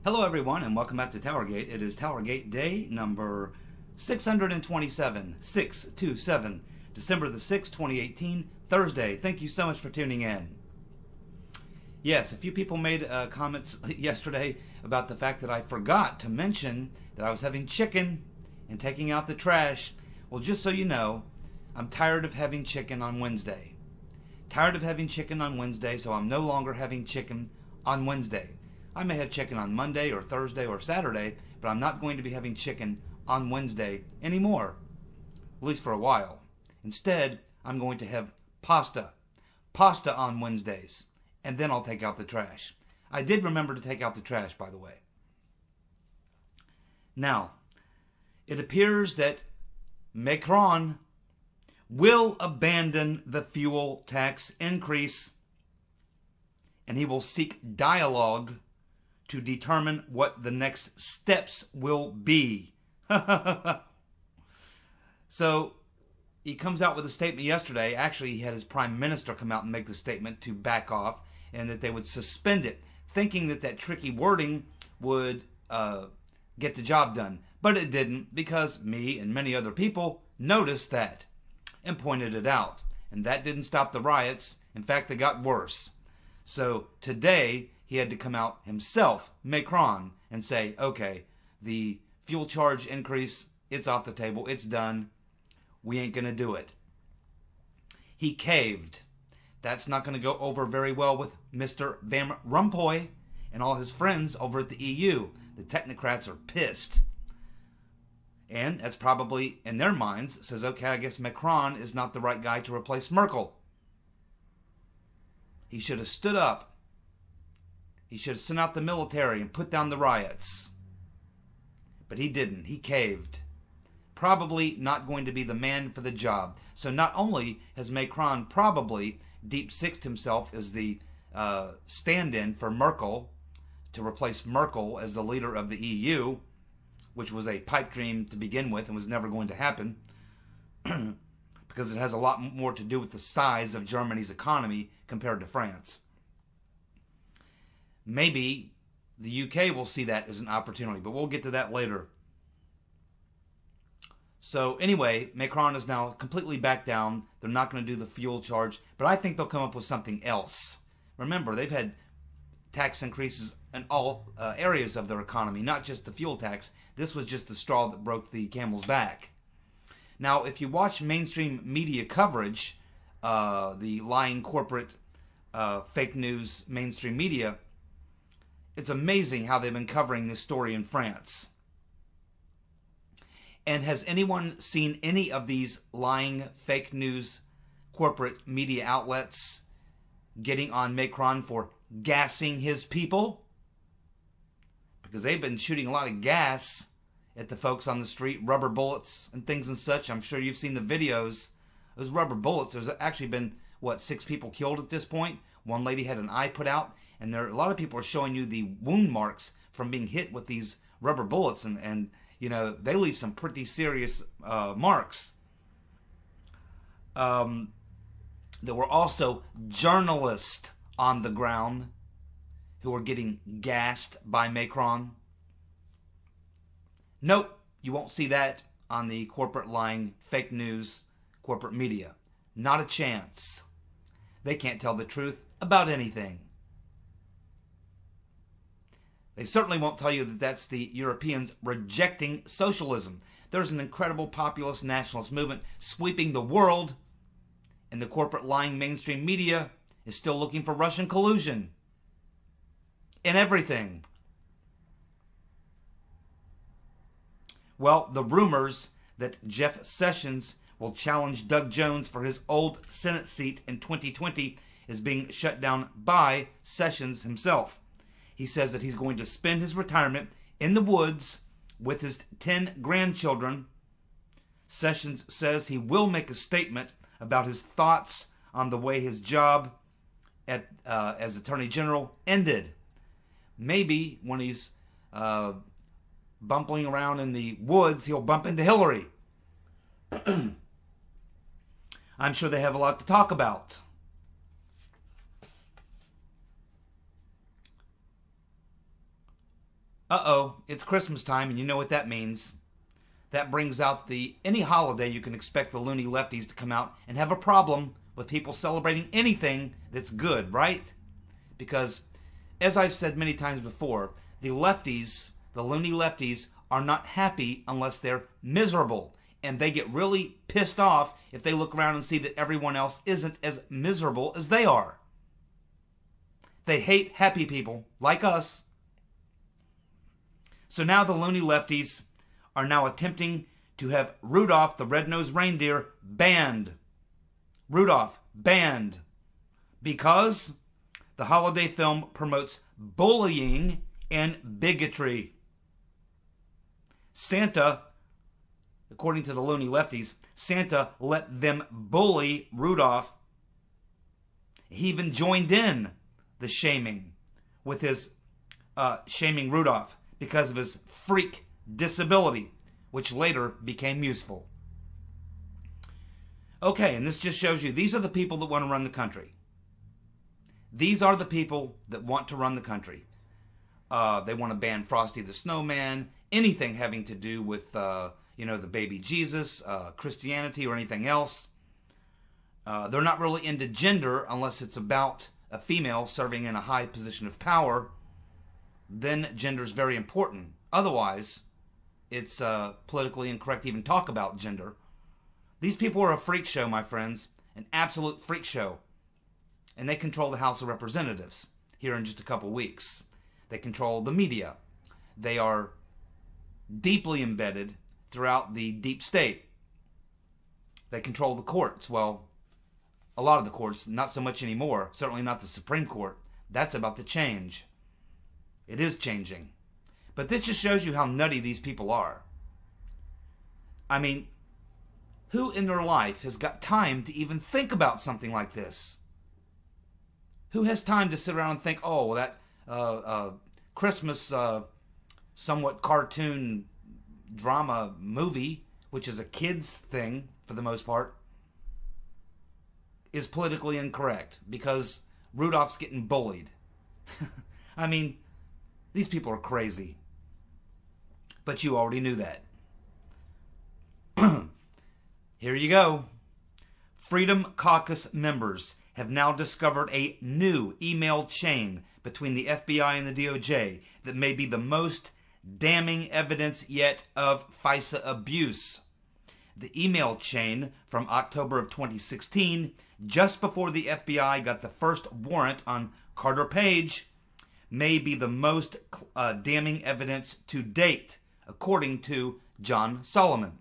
Hello everyone and welcome back to TowerGate. It is TowerGate day number 627, December the 6th, 2018, Thursday. Thank you so much for tuning in. Yes, a few people made comments yesterday about the fact that I forgot to mention that I was having chicken and taking out the trash. Well, just so you know, I'm tired of having chicken on Wednesday. Tired of having chicken on Wednesday, so I'm no longer having chicken on Wednesday. I may have chicken on Monday or Thursday or Saturday, but I'm not going to be having chicken on Wednesday anymore, at least for a while. Instead, I'm going to have pasta on Wednesdays, and then I'll take out the trash. I did remember to take out the trash, by the way. Now, it appears that Macron will abandon the fuel tax increase, and he will seek dialogue to determine what the next steps will be. So he comes out with a statement yesterday. Actually, he had his prime minister come out and make the statement to back off and that they would suspend it, thinking that that tricky wording would get the job done. But it didn't, because me and many other people noticed that and pointed it out. And that didn't stop the riots. In fact, they got worse. So today, he had to come out himself, Macron, and say, okay, the fuel charge increase, it's off the table, it's done, we ain't going to do it. He caved. That's not going to go over very well with Mr. Van Rompuy and all his friends over at the EU. The technocrats are pissed. And that's probably, in their minds, says, okay, I guess Macron is not the right guy to replace Merkel. He should have stood up. He should have sent out the military and put down the riots. But he didn't. He caved. Probably not going to be the man for the job. So not only has Macron probably deep-sixed himself as the stand-in for Merkel, to replace Merkel as the leader of the EU, which was a pipe dream to begin with and was never going to happen, because it has a lot more to do with the size of Germany's economy compared to France. Maybe the UK will see that as an opportunity, but we'll get to that later. So anyway, Macron is now completely backed down. They're not going to do the fuel charge, but I think they'll come up with something else. Remember, they've had tax increases in all areas of their economy, not just the fuel tax. This was just the straw that broke the camel's back. Now, if you watch mainstream media coverage, the lying corporate fake news mainstream media, it's amazing how they've been covering this story in France. And has anyone seen any of these lying fake news corporate media outlets getting on Macron for gassing his people? Because they've been shooting a lot of gas at the folks on the street, rubber bullets and things and such. I'm sure you've seen the videos. Those rubber bullets, there's actually been, 6 people killed at this point. One lady had an eye put out. And a lot of people are showing you the wound marks from being hit with these rubber bullets. And you know, they leave some pretty serious marks. There were also journalists on the ground who were getting gassed by Macron. Nope, you won't see that on the corporate lying, fake news, corporate media. Not a chance. They can't tell the truth about anything. They certainly won't tell you that that's the Europeans rejecting socialism. There's an incredible populist nationalist movement sweeping the world, and the corporate lying mainstream media is still looking for Russian collusion in everything. Well, the rumors that Jeff Sessions will challenge Doug Jones for his old Senate seat in 2020 is being shut down by Sessions himself. He says that he's going to spend his retirement in the woods with his 10 grandchildren. Sessions says he will make a statement about his thoughts on the way his job as Attorney General ended. Maybe when he's bumping around in the woods, he'll bump into Hillary. I'm sure they have a lot to talk about. Uh-oh, it's Christmas time, and you know what that means. That brings out any holiday you can expect the loony lefties to come out and have a problem with people celebrating anything that's good, right? Because, as I've said many times before, the lefties, the loony lefties, are not happy unless they're miserable. And they get really pissed off if they look around and see that everyone else isn't as miserable as they are. They hate happy people like us. So now the loony lefties are now attempting to have Rudolph the Red-Nosed Reindeer banned. Rudolph banned. Because the holiday film promotes bullying and bigotry. Santa, according to the loony lefties, Santa let them bully Rudolph. He even joined in the shaming with his shaming Rudolph because of his freak disability, which later became useful. Okay, and this just shows you these are the people that want to run the country. These are the people that want to run the country. They want to ban Frosty the Snowman, anything having to do with, the baby Jesus, Christianity, or anything else. They're not really into gender unless it's about a female serving in a high position of power. Then gender is very important. Otherwise, it's politically incorrect to even talk about gender. These people are a freak show, my friends. An absolute freak show. And they control the House of Representatives here in just a couple weeks. They control the media. They are deeply embedded throughout the deep state. They control the courts. Well, a lot of the courts, not so much anymore. Certainly not the Supreme Court. That's about to change. It is changing. But this just shows you how nutty these people are. I mean, who in their life has got time to even think about something like this? Who has time to sit around and think, oh, that Christmas somewhat cartoon drama movie, which is a kid's thing for the most part, is politically incorrect because Rudolph's getting bullied. I mean, these people are crazy. But you already knew that. Here you go. Freedom Caucus members have now discovered a new email chain between the FBI and the DOJ that may be the most damning evidence yet of FISA abuse. The email chain from October of 2016, just before the FBI got the first warrant on Carter Page, may be the most damning evidence to date, according to John Solomon.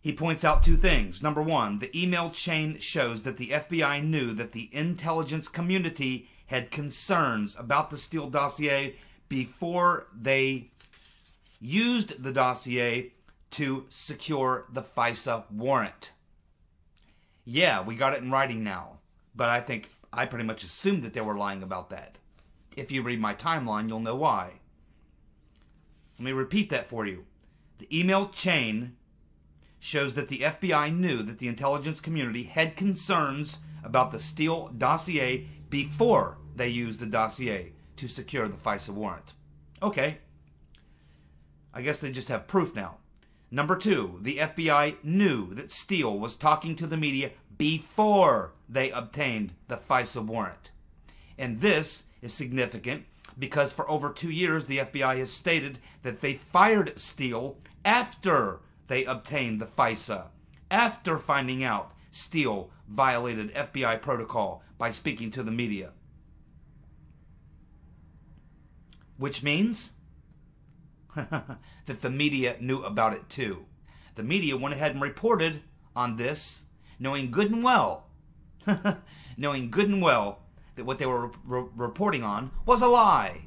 He points out two things. Number one, the email chain shows that the FBI knew that the intelligence community had concerns about the Steele dossier before they used the dossier to secure the FISA warrant. Yeah, we got it in writing now, but I think I pretty much assumed that they were lying about that. If you read my timeline, you'll know why. Let me repeat that for you. The email chain shows that the FBI knew that the intelligence community had concerns about the Steele dossier before they used the dossier to secure the FISA warrant. Okay. I guess they just have proof now. Number two, the FBI knew that Steele was talking to the media before they obtained the FISA warrant. And this is significant because for over 2 years, the FBI has stated that they fired Steele after they obtained the FISA, after finding out Steele violated FBI protocol by speaking to the media. Which means that the media knew about it too. The media went ahead and reported on this, knowing good and well that what they were reporting on was a lie.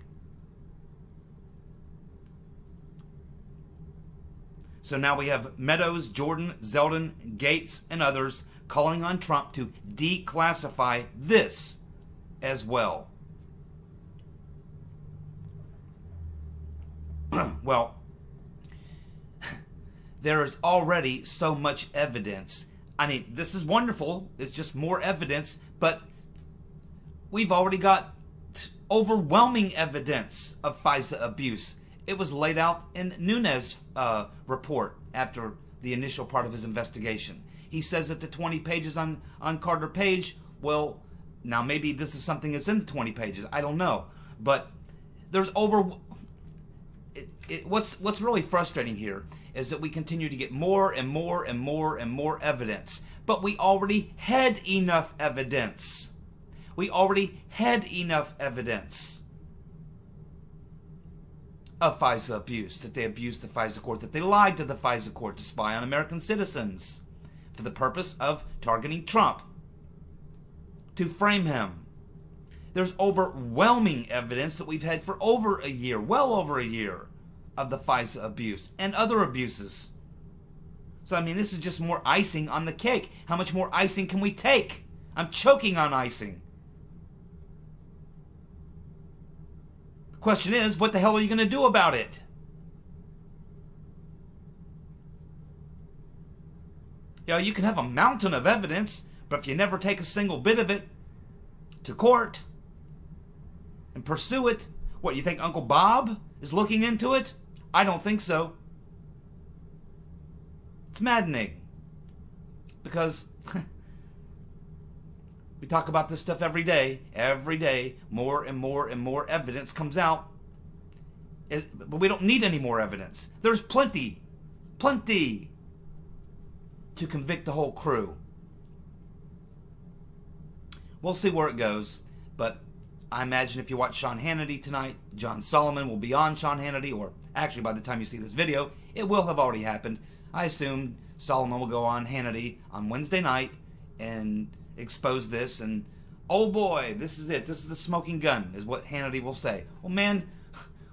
So now we have Meadows, Jordan, Zeldin, Gates, and others calling on Trump to declassify this as well. Well, there is already so much evidence. I mean, this is wonderful. It's just more evidence, but we've already got overwhelming evidence of FISA abuse. It was laid out in Nunes' report after the initial part of his investigation. He says that the 20 pages on Carter Page, well, now maybe this is something that's in the 20 pages. I don't know. But there's what's really frustrating here is that we continue to get more and more and more and more evidence. But we already had enough evidence. We already had enough evidence of FISA abuse, that they abused the FISA court, that they lied to the FISA court to spy on American citizens for the purpose of targeting Trump, to frame him. There's overwhelming evidence that we've had for over a year, well over a year, of the FISA abuse and other abuses. So, I mean, this is just more icing on the cake. How much more icing can we take? I'm choking on icing. The question is, what the hell are you going to do about it? You know, you can have a mountain of evidence, but if you never take a single bit of it to court and pursue it, what, you think Uncle Bob is looking into it? I don't think so. It's maddening. Because we talk about this stuff every day. Every day, more and more and more evidence comes out. But we don't need any more evidence. There's plenty to convict the whole crew. We'll see where it goes, but I imagine if you watch Sean Hannity tonight, John Solomon will be on Sean Hannity, or actually by the time you see this video, it will have already happened. I assume Solomon will go on Hannity on Wednesday night and expose this, and oh boy, this is it. This is the smoking gun, is what Hannity will say. Well, man,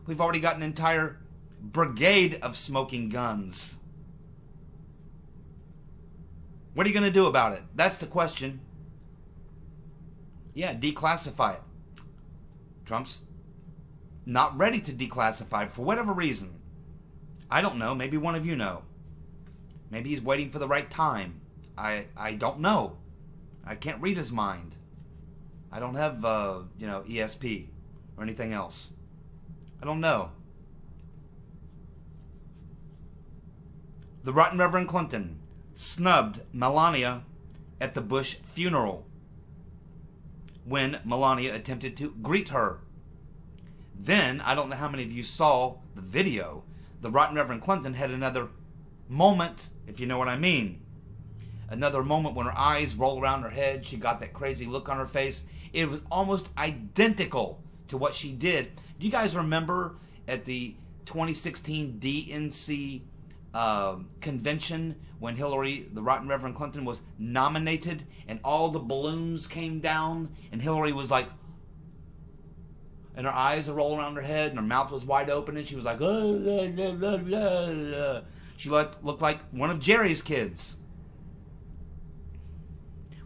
we've already got an entire brigade of smoking guns. What are you going to do about it? That's the question. Yeah, declassify it. Trump's not ready to declassify it for whatever reason. I don't know. Maybe one of you know. Maybe he's waiting for the right time. I don't know. I can't read his mind. I don't have, ESP or anything else. I don't know. The rotten Reverend Clinton snubbed Melania at the Bush funeral when Melania attempted to greet her. Then, I don't know how many of you saw the video, the rotten Reverend Clinton had another moment, if you know what I mean. Another moment when her eyes roll around her head, she got that crazy look on her face. It was almost identical to what she did. Do you guys remember at the 2016 DNC convention when Hillary, the rotten Reverend Clinton, was nominated and all the balloons came down and Hillary was like, and her eyes are rolling around her head and her mouth was wide open and she was like, she looked like one of Jerry's kids.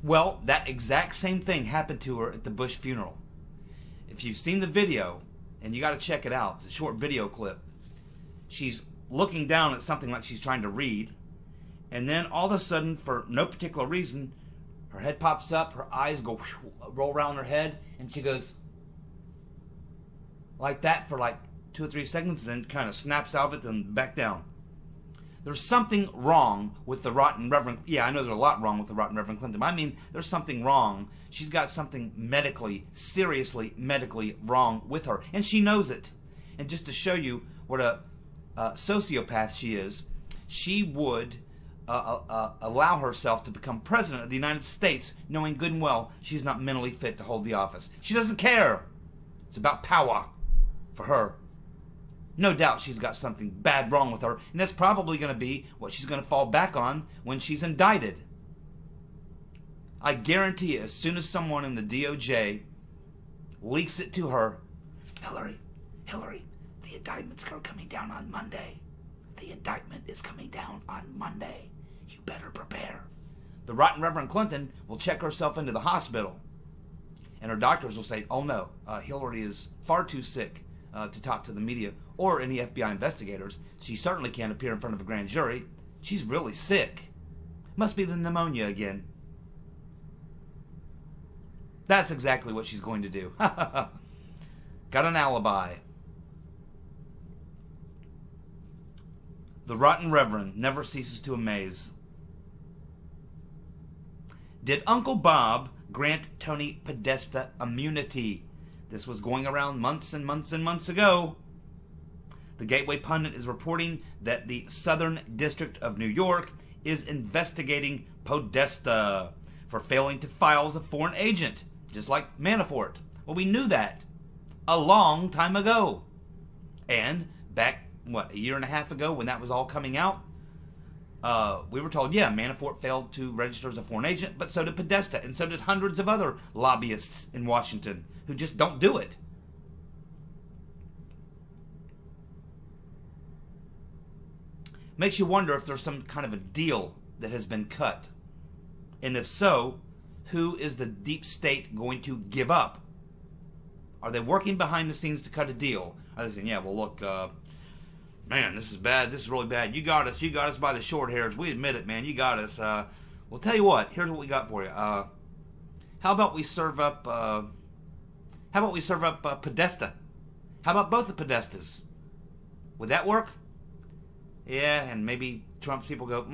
Well, that exact same thing happened to her at the Bush funeral. If you've seen the video, and you got to check it out, it's a short video clip, she's looking down at something like she's trying to read, and then all of a sudden, for no particular reason, her head pops up, her eyes go roll around her head, and she goes like that for like 2 or 3 seconds, and then kind of snaps out of it and back down. There's something wrong with the rotten Reverend. Yeah, I know there's a lot wrong with the rotten Reverend Clinton. I mean, there's something wrong. She's got something seriously medically wrong with her, and she knows it. And just to show you what a sociopath she is, she would allow herself to become president of the United States knowing good and well she's not mentally fit to hold the office. She doesn't care. It's about power for her. No doubt she's got something bad wrong with her, and that's probably going to be what she's going to fall back on when she's indicted. I guarantee you, as soon as someone in the DOJ leaks it to her, Hillary, the indictment's coming down on Monday. The indictment is coming down on Monday. You better prepare. The rotten Reverend Clinton will check herself into the hospital, and her doctors will say, oh no, Hillary is far too sick to talk to the media or any FBI investigators. She certainly can't appear in front of a grand jury. She's really sick. Must be the pneumonia again. That's exactly what she's going to do. Got an alibi. The rotten Reverend never ceases to amaze. Did Uncle Bob grant Tony Podesta immunity? This was going around months and months and months ago. The Gateway Pundit is reporting that the Southern District of New York is investigating Podesta for failing to file as a foreign agent, just like Manafort. Well, we knew that a long time ago. And back, a year and a half ago when that was all coming out, we were told, yeah, Manafort failed to register as a foreign agent, but so did Podesta, and so did hundreds of other lobbyists in Washington who just don't do it. Makes you wonder if there's some kind of a deal that has been cut. And if so, who is the deep state going to give up? Are they working behind the scenes to cut a deal? Are they saying, yeah, well, look, man, this is bad. This is really bad. You got us by the short hairs. We admit it, man. You got us. Well, tell you what. Here's what we got for you. How about we serve up Podesta? How about both the Podestas? Would that work? Yeah, and maybe Trump's people go,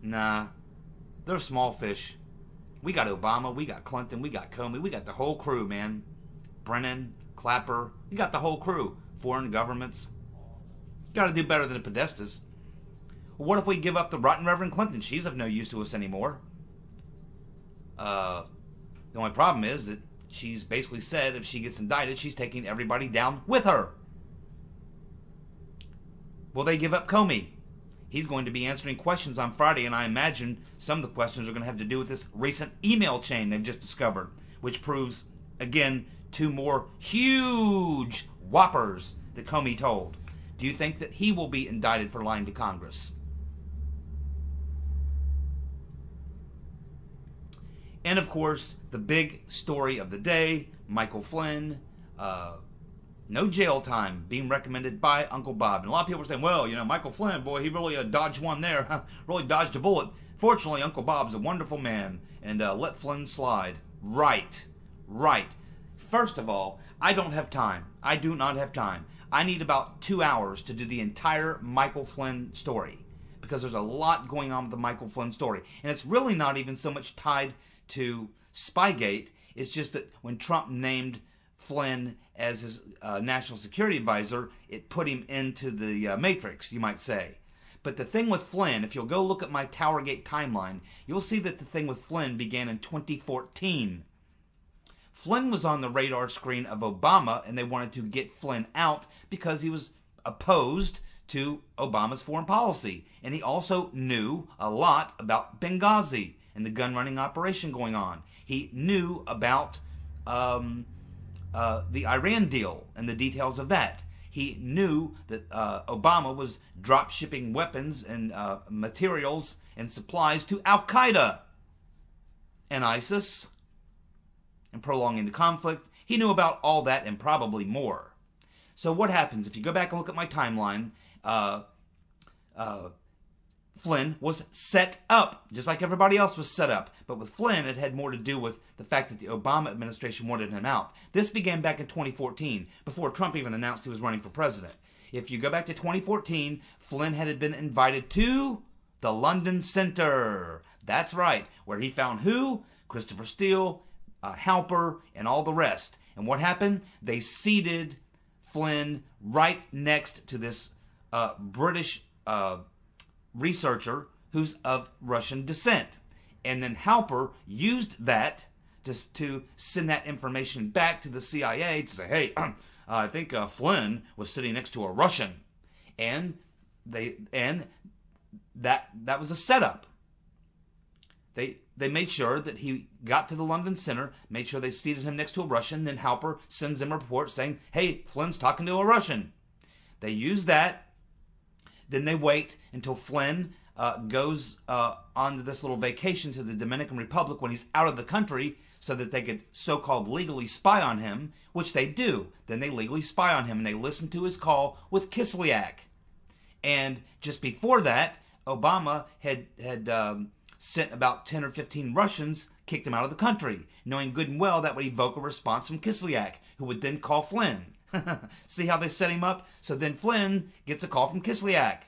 nah, they're small fish. We got Obama, we got Clinton, we got Comey, we got the whole crew, man. Brennan, Clapper, we got the whole crew. Foreign governments. Got to do better than the Podestas. Well, what if we give up the rotten Reverend Clinton? She's of no use to us anymore. The only problem is that she's basically said if she gets indicted, she's taking everybody down with her. Will they give up Comey? He's going to be answering questions on Friday, and I imagine some of the questions are going to have to do with this recent email chain they've just discovered, which proves, again, two more huge whoppers that Comey told. Do you think that he will be indicted for lying to Congress? And, of course, the big story of the day, Michael Flynn, no jail time being recommended by Uncle Bob. And a lot of people are saying, well, Michael Flynn, boy, he really dodged one there. Really dodged a bullet. Fortunately, Uncle Bob's a wonderful man and let Flynn slide. Right. First of all, I don't have time. I do not have time. I need about 2 hours to do the entire Michael Flynn story because there's a lot going on with the Michael Flynn story. And it's really not even so much tied to Spygate. It's just that when Trump named Flynn as his national security advisor, it put him into the matrix, you might say. But the thing with Flynn, if you'll go look at my TowerGate timeline, you'll see that the thing with Flynn began in 2014. Flynn was on the radar screen of Obama, and they wanted to get Flynn out because he was opposed to Obama's foreign policy. And he also knew a lot about Benghazi and the gun-running operation going on. He knew about the Iran deal and the details of that. He knew that Obama was drop shipping weapons and materials and supplies to Al-Qaeda and ISIS and prolonging the conflict. He knew about all that and probably more. So what happens if you go back and look at my timeline? Flynn was set up, just like everybody else was set up. But with Flynn, it had more to do with the fact that the Obama administration wanted him out. This began back in 2014, before Trump even announced he was running for president. If you go back to 2014, Flynn had been invited to the London Center. That's right, where he found who? Christopher Steele, Halper, and all the rest. And what happened? They seated Flynn right next to this British researcher who's of Russian descent. And then Halper used that to send that information back to the CIA to say, hey, I think Flynn was sitting next to a Russian. And that was a setup. They made sure that he got to the London Center, made sure they seated him next to a Russian, then Halper sends them a report saying, hey, Flynn's talking to a Russian. They use that. Then they wait until Flynn goes on this little vacation to the Dominican Republic when he's out of the country so that they could so-called legally spy on him, which they do. Then they legally spy on him and they listen to his call with Kislyak. And just before that, Obama had sent about 10 or 15 Russians kicked him out of the country, knowing good and well that would evoke a response from Kislyak, who would then call Flynn. See how they set him up? So then Flynn gets a call from Kislyak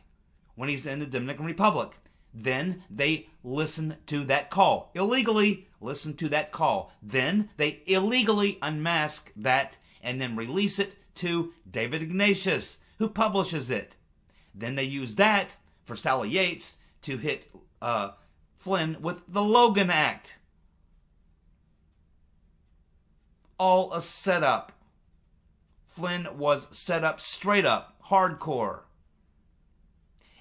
when he's in the Dominican Republic. Then they listen to that call. Illegally listen to that call. Then they illegally unmask that and then release it to David Ignatius, who publishes it. Then they use that for Sally Yates to hit Flynn with the Logan Act. All a setup. Flynn was set up straight up, hardcore.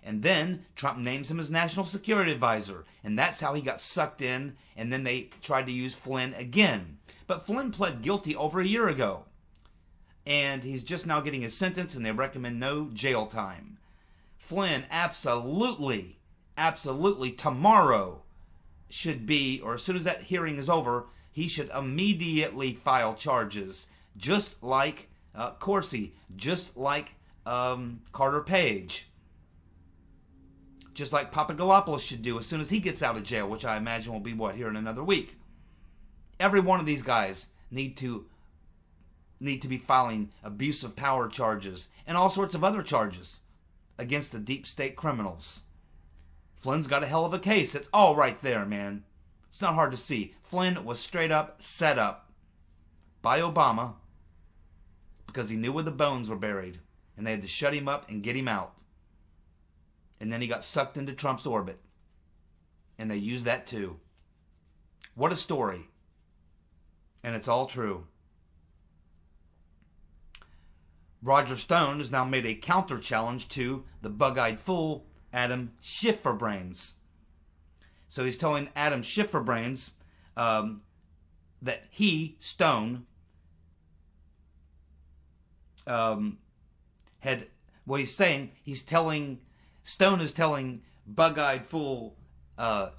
And then Trump names him as National Security Advisor, and that's how he got sucked in, and then they tried to use Flynn again. But Flynn pled guilty over a year ago, and he's just now getting his sentence, and they recommend no jail time. Flynn absolutely tomorrow should be, or as soon as that hearing is over, he should immediately file charges, just like Corsi, just like Carter Page, just like Papadopoulos should do as soon as he gets out of jail, which I imagine will be, here in another week. Every one of these guys need to be filing abuse of power charges and all sorts of other charges against the deep state criminals. Flynn's got a hell of a case. It's all right there, man. It's not hard to see. Flynn was straight up set up by Obama because he knew where the bones were buried, and they had to shut him up and get him out. And then he got sucked into Trump's orbit, and they used that too. What a story. And it's all true. Roger Stone has now made a counter challenge to the bug-eyed fool, Adam Schifferbrains. So he's telling Adam Schifferbrains that he, Stone, had, what he's saying, Stone is telling bug-eyed fool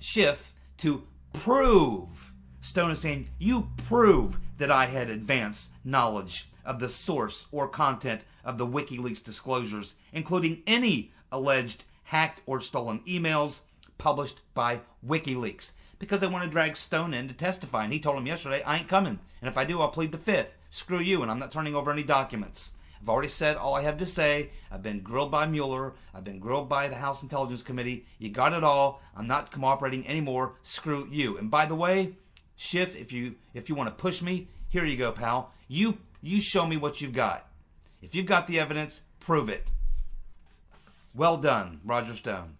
Schiff to prove. Stone is saying, you prove that I had advanced knowledge of the source or content of the WikiLeaks disclosures, including any alleged hacked or stolen emails published by WikiLeaks, because they want to drag Stone in to testify. And he told him yesterday, I ain't coming. And if I do, I'll plead the fifth. Screw you, and I'm not turning over any documents. I've already said all I have to say. I've been grilled by Mueller. I've been grilled by the House Intelligence Committee. You got it all. I'm not cooperating anymore. Screw you. And by the way, Schiff, if you want to push me, here you go, pal. You show me what you've got. If you've got the evidence, prove it. Well done, Roger Stone.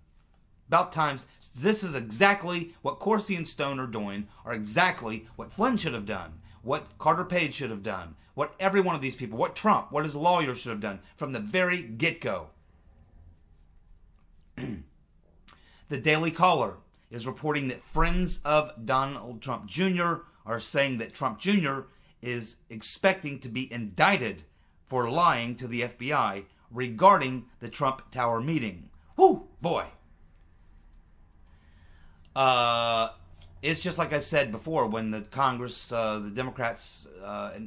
About time. This is exactly what Corsi and Stone are doing, or exactly what Flynn should have done, what Carter Page should have done, what every one of these people, what Trump, what his lawyers should have done from the very get-go. The Daily Caller is reporting that friends of Donald Trump Jr. are saying that Trump Jr. is expecting to be indicted for lying to the FBI regarding the Trump Tower meeting. Woo, boy. It's just like I said before when the Congress, the Democrats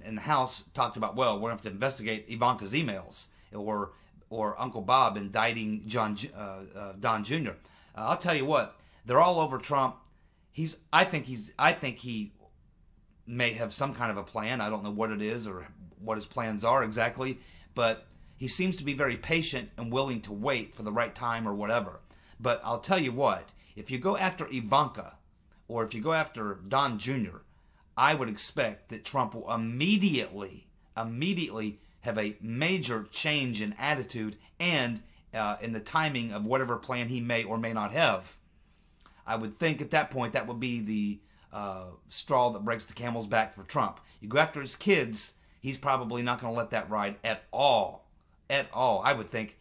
in the House talked about, well, we're going to have to investigate Ivanka's emails or Uncle Bob indicting Don Jr. I'll tell you what, they're all over Trump. I think he may have some kind of a plan. I don't know what it is or what his plans are exactly, but he seems to be very patient and willing to wait for the right time or whatever. But I'll tell you what, if you go after Ivanka or if you go after Don Jr., I would expect that Trump will immediately have a major change in attitude and in the timing of whatever plan he may or may not have. I would think at that point that would be the straw that breaks the camel's back for Trump. You go after his kids, he's probably not going to let that ride at all. At all. I would think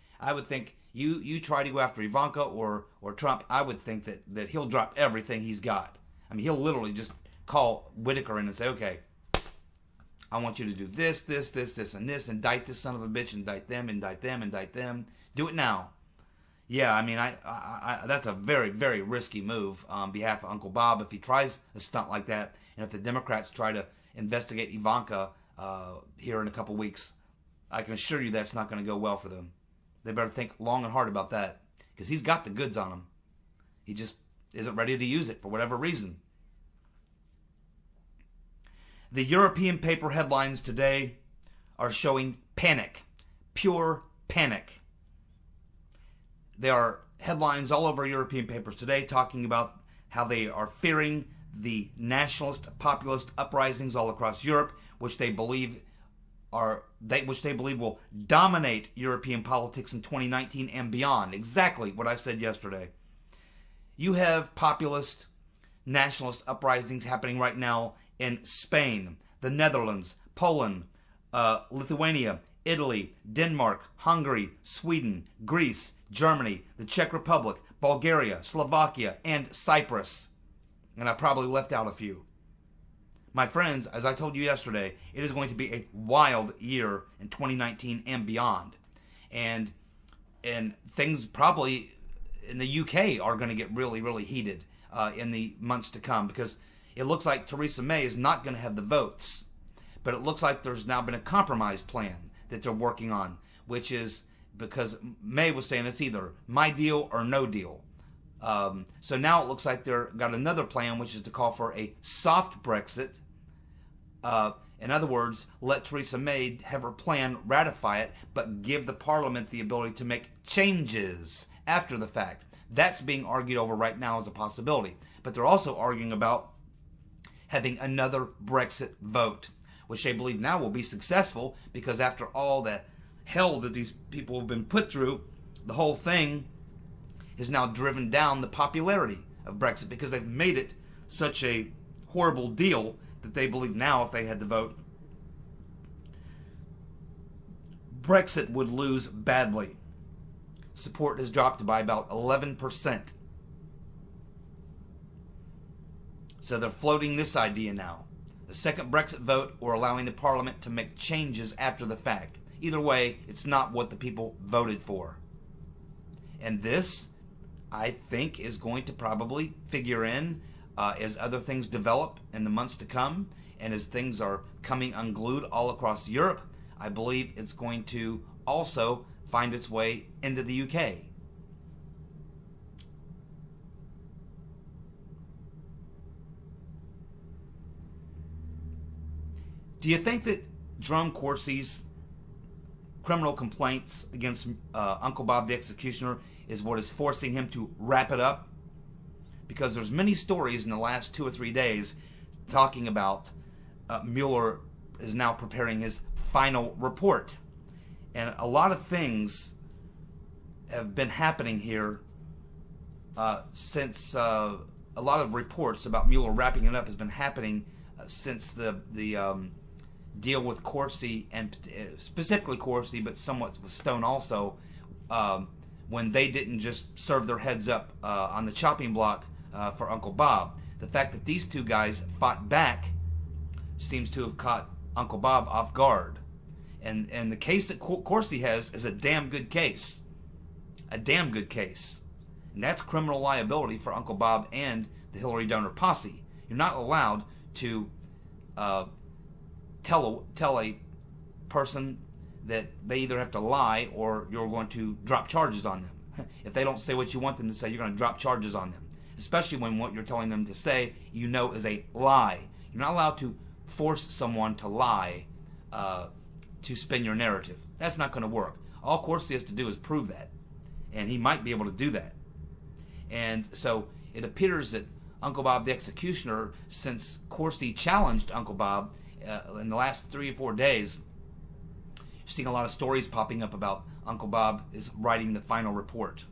you try to go after Ivanka or Trump, I would think that he'll drop everything he's got. I mean, he'll literally just call Whitaker in and say, okay, I want you to do this, and this, indict this son of a bitch, indict them. Do it now. Yeah, I mean, I that's a very, very risky move on behalf of Uncle Bob if he tries a stunt like that, and if the Democrats try to investigate Ivanka here in a couple weeks. I can assure you that's not going to go well for them. They better think long and hard about that, because he's got the goods on him. He just isn't ready to use it for whatever reason. The European paper headlines today are showing panic, pure panic. There are headlines all over European papers today talking about how they are fearing the nationalist, populist uprisings all across Europe, which they believe will dominate European politics in 2019 and beyond. Exactly what I said yesterday. You have populist, nationalist uprisings happening right now in Spain, the Netherlands, Poland, Lithuania, Italy, Denmark, Hungary, Sweden, Greece, Germany, the Czech Republic, Bulgaria, Slovakia, and Cyprus. And I probably left out a few. My friends, as I told you yesterday, it is going to be a wild year in 2019 and beyond. And things probably in the UK are going to get really, really heated in the months to come, because it looks like Theresa May is not going to have the votes. But it looks like there's now been a compromise plan that they're working on, which is because May was saying it's either my deal or no deal. So now it looks like they've got another plan, which is to call for a soft Brexit. In other words, let Theresa May have her plan, ratify it, but give the Parliament the ability to make changes after the fact. That's being argued over right now as a possibility. But they're also arguing about having another Brexit vote, which they believe now will be successful, because after all the hell that these people have been put through, the whole thing has now driven down the popularity of Brexit, because they've made it such a horrible deal that they believe now if they had the vote, Brexit would lose badly. Support has dropped by about 11%. So they're floating this idea now. The second Brexit vote, or allowing the Parliament to make changes after the fact. Either way, it's not what the people voted for. And this, I think, is going to probably figure in as other things develop in the months to come, and as things are coming unglued all across Europe. I believe it's going to also find its way into the UK. Do you think that Jerome Corsi's criminal complaints against Uncle Bob the Executioner is what is forcing him to wrap it up? Because there's many stories in the last 2 or 3 days talking about Mueller is now preparing his final report. And a lot of things have been happening here since a lot of reports about Mueller wrapping it up has been happening since the deal with Corsi, and specifically Corsi, but somewhat with Stone also, when they didn't just serve their heads up on the chopping block for Uncle Bob. The fact that these two guys fought back seems to have caught Uncle Bob off guard. And the case that Corsi has is a damn good case. A damn good case. And that's criminal liability for Uncle Bob and the Hillary donor posse. You're not allowed to tell a person that they either have to lie or you're going to drop charges on them. If they don't say what you want them to say, you're going to drop charges on them. Especially when what you're telling them to say, you know, is a lie. You're not allowed to force someone to lie to spin your narrative. That's not going to work. All Corsi has to do is prove that. And he might be able to do that. And so it appears that Uncle Bob the Executioner, since Corsi challenged Uncle Bob in the last 3 or 4 days, you're seeing a lot of stories popping up about Uncle Bob is writing the final report.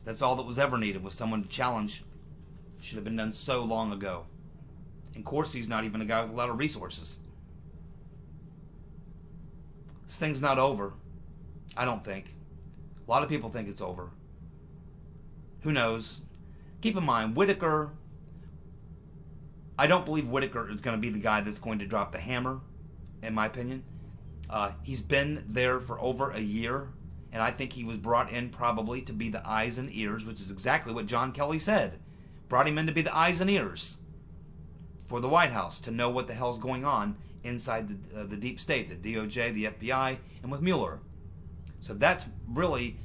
That's all that was ever needed, was someone to challenge. Should have been done so long ago. And Corsi's not even a guy with a lot of resources. This thing's not over, I don't think. A lot of people think it's over. Who knows? Keep in mind, Whitaker, I don't believe Whitaker is going to be the guy that's going to drop the hammer, in my opinion. He's been there for over a year, and I think he was brought in probably to be the eyes and ears, which is exactly what John Kelly said. Brought him in to be the eyes and ears for the White House, to know what the hell's going on inside the deep state, the DOJ, the FBI, and with Mueller. So that's really,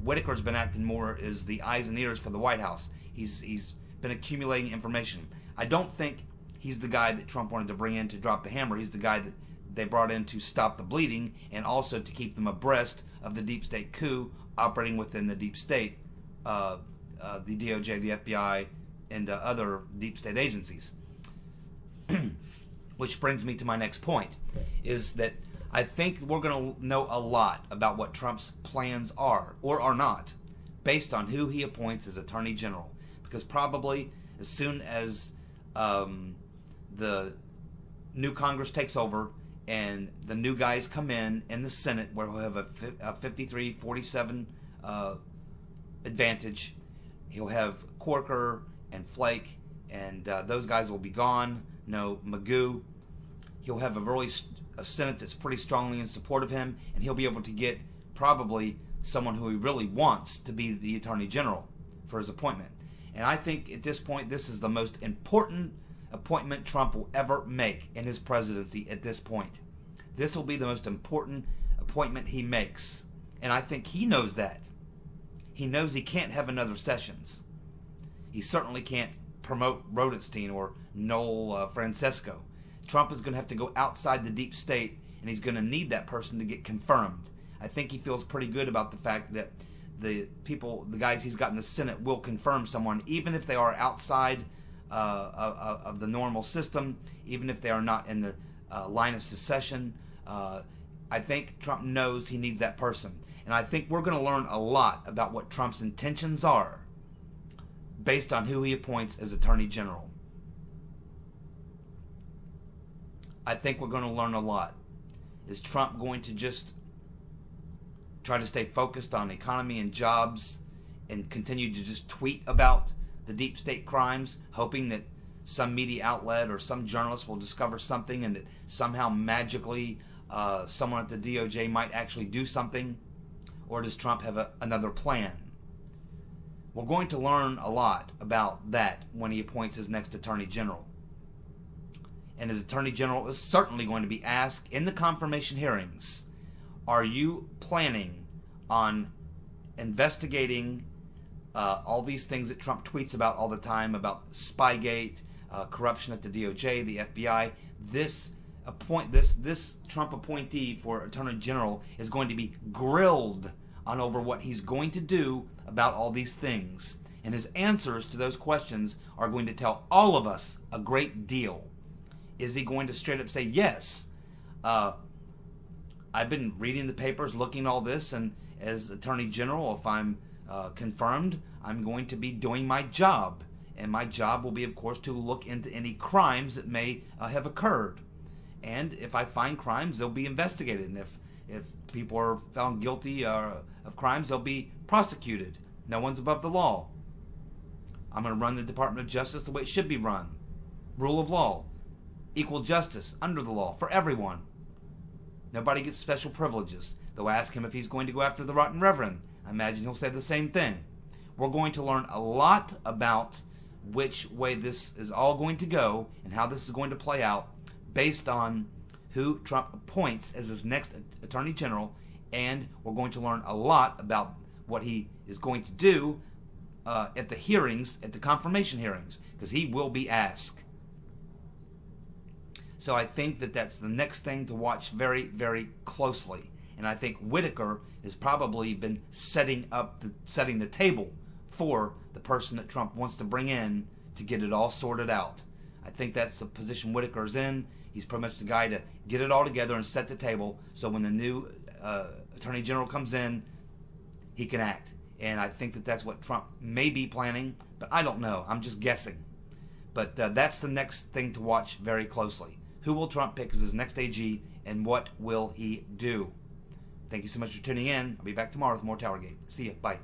Whitaker's been acting more as the eyes and ears for the White House. He's been accumulating information. I don't think He's the guy that Trump wanted to bring in to drop the hammer. He's the guy that they brought in to stop the bleeding and also to keep them abreast of the deep state coup operating within the deep state, the DOJ, the FBI, and other deep state agencies. Which brings me to my next point, is that I think we're going to know a lot about what Trump's plans are, or are not, based on who he appoints as Attorney General. Because probably as soon as the new Congress takes over and the new guys come in the Senate, where we'll have a 53-47 advantage, he'll have Corker and Flake, and those guys will be gone. No Magoo. He'll have a Senate that's pretty strongly in support of him, and he'll be able to get probably someone who he really wants to be the Attorney General for his appointment. And I think at this point, this is the most important appointment Trump will ever make in his presidency at this point. This will be the most important appointment he makes. And I think he knows that. He knows he can't have another Sessions. He certainly can't promote Rodenstein or Noel Francesco. Trump is going to have to go outside the deep state, and he's going to need that person to get confirmed. I think he feels pretty good about the fact that the guys he's got in the Senate will confirm someone, even if they are outside of the normal system, even if they are not in the line of secession. I think Trump knows he needs that person. And I think we're going to learn a lot about what Trump's intentions are based on who he appoints as Attorney General. I think we're going to learn a lot. Is Trump going to just try to stay focused on economy and jobs and continue to just tweet about the deep state crimes, hoping that some media outlet or some journalist will discover something and that somehow magically someone at the DOJ might actually do something? Or does Trump have another plan? We're going to learn a lot about that when he appoints his next Attorney General. And his Attorney General is certainly going to be asked in the confirmation hearings, are you planning on investigating all these things that Trump tweets about all the time, about Spygate, corruption at the DOJ, the FBI? This Trump appointee for Attorney General is going to be grilled on over what he's going to do about all these things. And his answers to those questions are going to tell all of us a great deal. Is he going to straight up say, yes, I've been reading the papers, looking at all this, and as Attorney General, if I'm confirmed, I'm going to be doing my job. And my job will be, of course, to look into any crimes that may have occurred. And if I find crimes, they'll be investigated. And if people are found guilty of crimes, they'll be prosecuted. No one's above the law. I'm going to run the Department of Justice the way it should be run. Rule of law. Equal justice under the law for everyone. Nobody gets special privileges. They'll ask him if he's going to go after the rotten Reverend. I imagine he'll say the same thing. We're going to learn a lot about which way this is all going to go and how this is going to play out based on who Trump appoints as his next Attorney General, and we're going to learn a lot about what he is going to do at the hearings, at the confirmation hearings, because he will be asked. So I think that that's the next thing to watch very, very closely. And I think Whitaker has probably been setting the table for the person that Trump wants to bring in to get it all sorted out. I think that's the position Whitaker's in. He's pretty much the guy to get it all together and set the table so when the new Attorney General comes in, he can act. And I think that that's what Trump may be planning, but I don't know. I'm just guessing. But that's the next thing to watch very closely. Who will Trump pick as his next AG, and what will he do? Thank you so much for tuning in. I'll be back tomorrow with more TowerGate. See ya. Bye.